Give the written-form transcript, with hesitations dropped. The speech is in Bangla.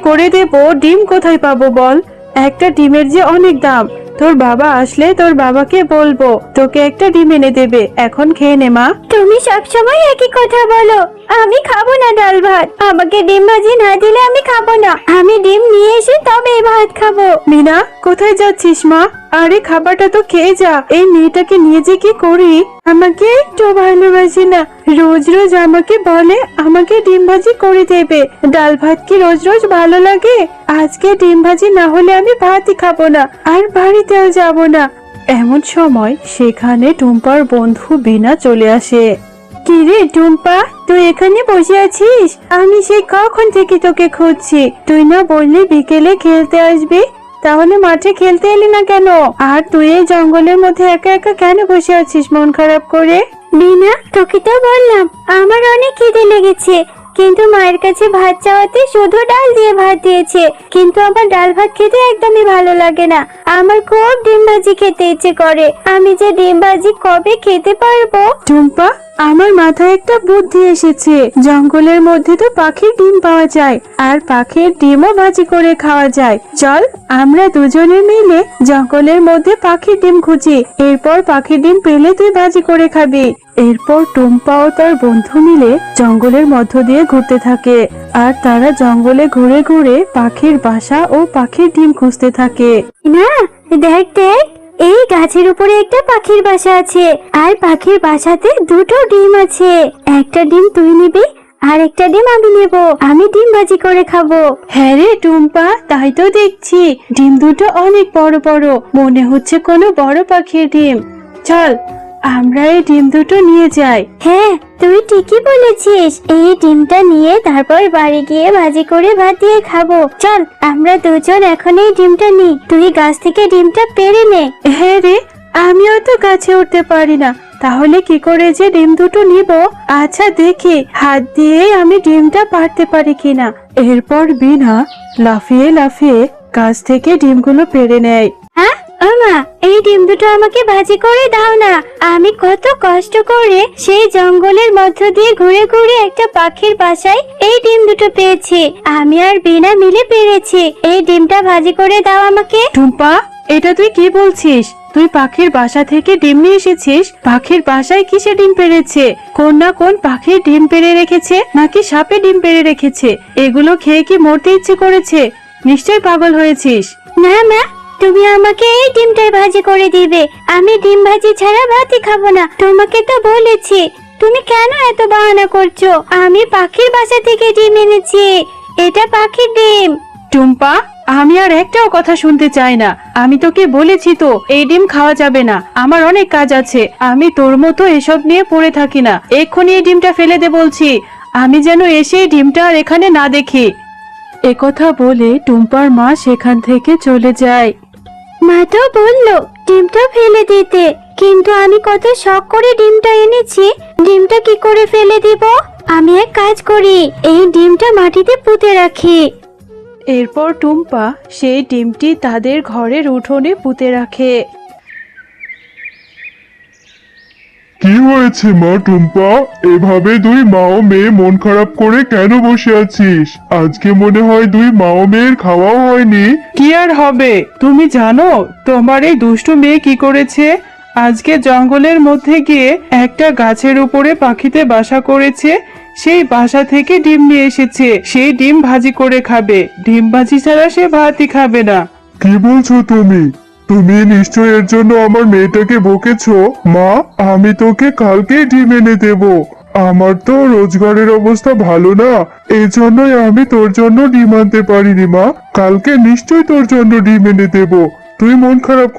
করে দেব, ডিম কোথায় পাবো বল? একটা ডিমের যে অনেক দাম। তোর বাবা আসলে তোর বাবাকে বলবো তোকে একটা ডিম এনে দেবে। এখন খেয়ে নে মা। তুমি সবসময় একই কথা বলো। আমি খাবো না ডাল ভাত, আমাকে ডিম ভাজি না দিলে আমি খাবো না। আমি ডিম নিয়ে এসে তবে ভাত খাবো। মিনা, কোথায় যাচ্ছিস মা? আরে খাবারটা তো খেয়ে যা। এই মেয়েটাকে নিয়ে যে কি করি, আমাকে একটু ভালোবাসে না। রোজ রোজ আমাকে বলে আমাকে ডিম ভাজি করে দেবে। ডাল ভাত কি রোজ রোজ ভালো লাগে? আজকে ডিম ভাজি না হলে আমি ভাতই খাবো না, আর বাড়িতেও যাব না। এমন সময় সেখানে টুম্পার বন্ধু বিনা চলে আসে। কিরে টুম্পা, তুই এখানে বসে আছিস? আমি সেই কখন থেকে তোকে খুঁজছি। তুই না বললি বিকেলে খেলতে আসবি, তাহলে মাঠে খেলতে এলি না কেন? আর তুই এই জঙ্গলের মধ্যে একা একা কেন বসে আছিস মন খারাপ করে? বিনা, তোকে তো বললাম আমার অনেক খিদে লেগেছে, কিন্তু মায়ের কাছে ভাত চাওয়াতে শুধু ডাল দিয়ে ভাত দিয়েছে। কিন্তু আমার ডাল ভাত খেতে একদমই ভালো লাগে না। আমার খুব ডিম ভাজি খেতে ইচ্ছে করে। আমি যে ডিম ভাজি কবে খেতে পারবো? টুম্পা, আমার মাথায় একটা বুদ্ধি এসেছে। জঙ্গলের মধ্যে তো পাখির ডিম পাওয়া যায়, আর পাখির ডিমও ভাজি করে খাওয়া যায়। চল আমরা দুজনে মিলে জঙ্গলের মধ্যে পাখির ডিম খুঁজি। এরপর পাখির ডিম পেলে তুই ভাজি করে খাবি। এরপর টুম্পা ও তার বন্ধু মিলে জঙ্গলের মধ্য দিয়ে ঘুরতে থাকে, আর তারা জঙ্গলে ঘুরে ঘুরে পাখির বাসা ও পাখির ডিম খুঁজতে থাকে। না, দেখ দেখ, এই গাছের উপরে একটা পাখির বাসা আছে, আর পাখির বাসাতে দুটো ডিম আছে। একটা ডিম তুই নিবি, আর একটা ডিম আমি নেব। আমি ডিম ভাজি করে খাবো। হ্যাঁ রে টুম্পা, তাই তো দেখছি। ডিম দুটো অনেক বড় বড়, মনে হচ্ছে কোনো বড় পাখির ডিম। চল আমরা এই ডিম দুটো নিয়ে যাই। হ্যাঁ, তুই ঠিকই বলেছিস। এই ডিমটা নিয়ে তারপর বাড়ি গিয়ে ভাজি করে ভাত দিয়ে খাবো। চল আমরা দুজন এখন এই ডিমটা নিই, তুই গাছ থেকে ডিমটা পেড়ে নে। হ্যাঁ রে, আমিও তো গাছে উঠতে পারি না, তাহলে কি করে যে ডিম দুটো নিব? আচ্ছা দেখি হাত দিয়ে আমি ডিমটা পারতে পারি কিনা। এরপর বিনা লাফিয়ে লাফিয়ে গাছ থেকে ডিমগুলো পেড়ে নেয়। হ্যাঁ আমা, এই ডিম দুটো আমাকে ভাজি করে দাও না। আমি কত কষ্ট করে সেই জঙ্গলের মধ্য দিয়ে ঘুরে ঘুরে একটা পাখির বাসায় এই ডিম দুটো পেয়েছি। আমি আর বিনা মিলে পেরেছি। এই ডিমটা ভাজি করে দাও আমাকে। টুম্পা, এটা তুই কি বলছিস? তুই পাখির বাসা থেকে ডিম নিয়ে এসেছিস? পাখির বাসায় কিসে ডিম পেড়েছে? কোন না কোন পাখির ডিম পেড়ে রেখেছে, নাকি সাপে ডিম পেড়ে রেখেছে? এগুলো খেয়ে কি মরতে ইচ্ছে করেছে? নিশ্চয় পাগল হয়েছিস। না মা, তুমি আমাকে এই ডিমটাই ভাজি করে দিবে। আমি ডিম ভাজি ছাড়া ভাতই খাবো না। তোমাকে তো বলেছি। তুমি কেন এত বাহানা করছো? আমি পাখির বাসা থেকে ডিম এনেছি, এটা পাখির ডিম। টুম্পা, আমি আর একটাও কথা শুনতে চাই না। আমি তোকে বলেছি তো এই ডিম খাওয়া যাবে না। আমার অনেক কাজ আছে, আমি তোর মতো এসব নিয়ে পড়ে থাকি না। এক্ষুনি এই ডিমটা ফেলে দে বলছি। আমি যেন এসে এই ডিমটা আর এখানে না দেখি। একথা বলে টুম্পার মা সেখান থেকে চলে যায়। মা তো বললো ডিমটা ফেলে দিতে, কিন্তু আমি কত শখ করে ডিমটা এনেছি। ডিমটা কি করে ফেলে দিব? আমি এক কাজ করি, এই ডিমটা মাটিতে পুঁতে রাখি। এরপর টুম্পা সেই ডিমটি তাদের ঘরের উঠোনে পুঁতে রাখে। কি হয়েছে মা টুম্পা? এভাবে দুই মা ও মেয়ে মন খারাপ করে কেন বসে আছিস? আজকে মনে হয় দুই মা ও মেয়ের খাওয়াও হয়নি। কি আর হবে, তুমি জানো তোমার এই দুষ্টু মেয়ে কি করেছে? আজকে জঙ্গলের মধ্যে গিয়ে একটা গাছের উপরে পাখিতে বাসা করেছে। সেই বাসা থেকে ডিম নিয়ে এসেছে। সেই ডিম ভাজি করে খাবে। ডিম ভাজি ছাড়া সে ভাতই খাবে না। কি বলছো তুমি? তুমি নিশ্চয় এর জন্য আমার মেয়েটাকে বকেছো। মা, আমি তোকে কালকে ডিম এনে দেব। আমার তো রোজগারের অবস্থা ভালো না, এই জন্যই আমি তোর জন্য ডিম আনতে পারিনি। মা, কালকে নিশ্চয় তোর জন্য ডিম এনে দেব। তুই মন খারাপ